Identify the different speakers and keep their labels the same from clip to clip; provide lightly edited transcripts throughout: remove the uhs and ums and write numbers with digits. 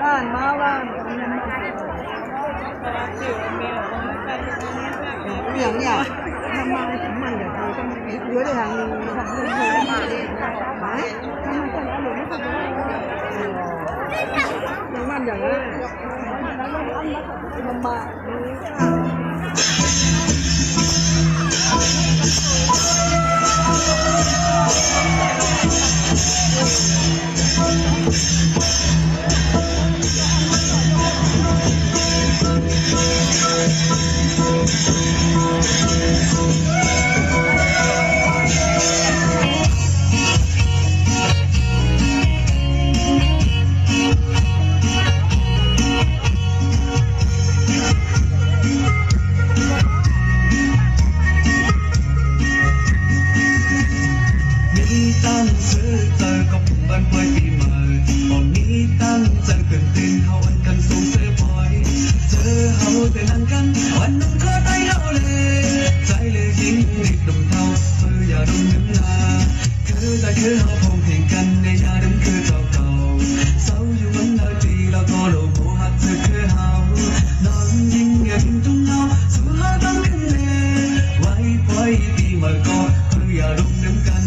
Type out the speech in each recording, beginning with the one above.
Speaker 1: บ้านมาบ้านอย่างเนี่ยทำมาทำมันเดี๋ยวเขาต้องเยอะเลยทางนึงทำเรื่องโทรมาเลยไหมทำมันจะอร่อยไม่ทำได้ยังมันอย่างนั้นมันมา
Speaker 2: ตั้งซื้อเจอกับบ้านไว้ปีใหม่ตอนนี้ตั้งใจเป็นเต้นเฮาอันกันสูงเสียพอยเจอเฮาแต่นั่งกันวันน้องขอไต้เฮาเลยใจเลยยิ่งนิดดมเท่าเธออย่าดมน้ำลาคือใจคือเฮาพงเพลงกันในยาดมคือเจ้าเก่าเศร้าอยู่มันนาทีเราก็โลโมหักเธอคือเฮานอนยิ่งอย่ายิ่งทุ่งเฮาสู้เฮาต้องขึ้นเน่ไว้ปล่อยปีใหม่ก็เธออย่าดมน้ำกัน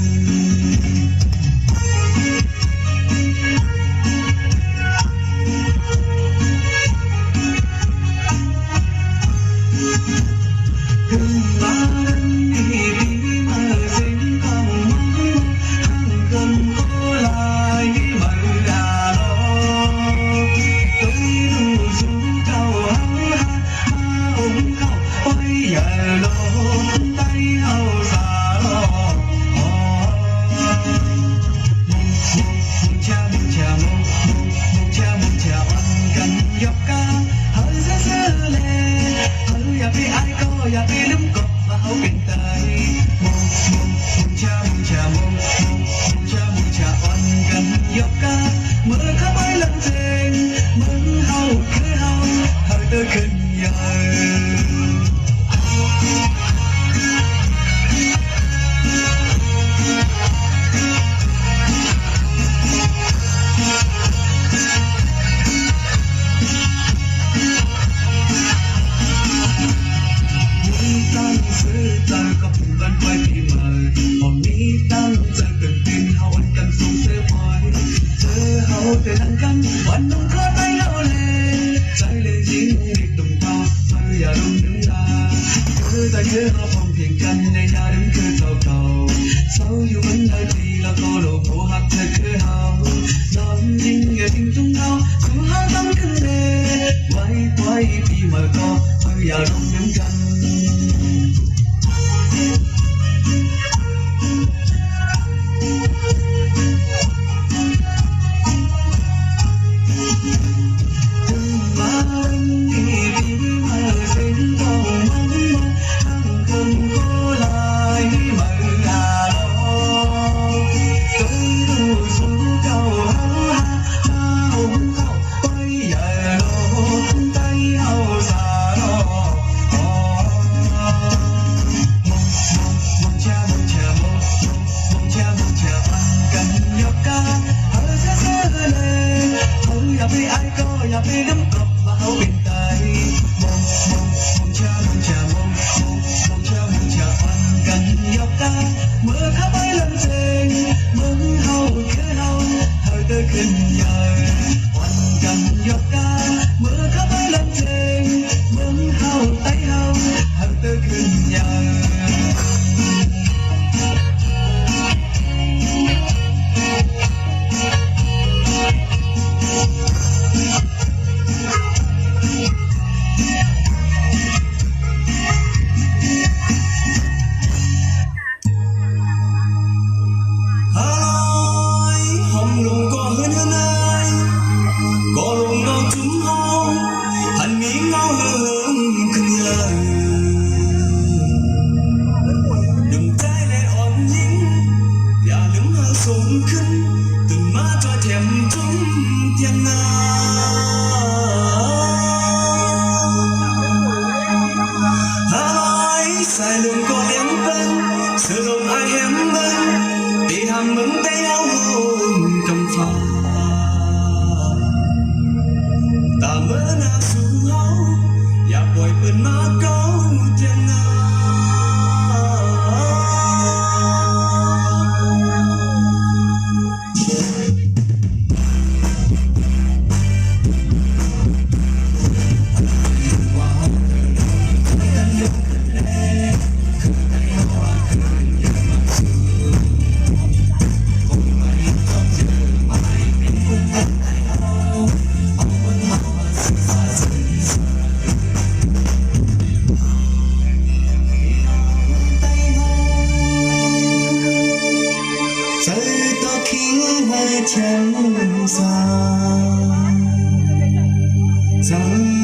Speaker 2: อย่าไปลืมกบว่าเขาเป็นไตมุงชาอ่อนกันยกกาเมื่อเข้าไปลังเจงมึงเฮาคือเฮาเติร์ขึ้นใหญ่เจอกับบ้านไว้ปีใหม่ตอนนี้ตั้งใจเป็นเต้นเฮาอันกันสูงเสียพอยเจอเฮาแต่นั่งกันวันน้องขอไต้เฮาเลยใจเลยยิ่งนิดดมเท่าเธออย่าดมน้ำลาคือใจคือเฮาพร้อมเพียงกันในยาดมคือเจ้าเก่าเศร้าอยู่มันได้ดีแล้วก็โลภหักเธอคือเฮานอนยิ่งอย่าทิ้งทุ่งเฮาสู้เฮาต้องขึ้นเน่ไว้ปล่อยปีใหม่ก็เธออย่าดมน้ำกันอย่าไปลืมกบว่าเขาเป็นไตมองชาอ่อนกันยกกาเมื่อเข้าไปลังเจงมึงเฮาคือเฮาเติร์ขึ้นใหญ่อ่อนกันยกกาเมื่อเข้าไปลังเจงมึงเฮาไต้เฮาเติร์ขึ้นใหญ่สูงขึ้นตื่นมาจอเทียมจุ้มเทียมนาหายใส่ลงก็ยังเป็นเสือลงไอเห็นมันตีทำมึงได้เอาหุ่นกำฟ้า最多听海天上，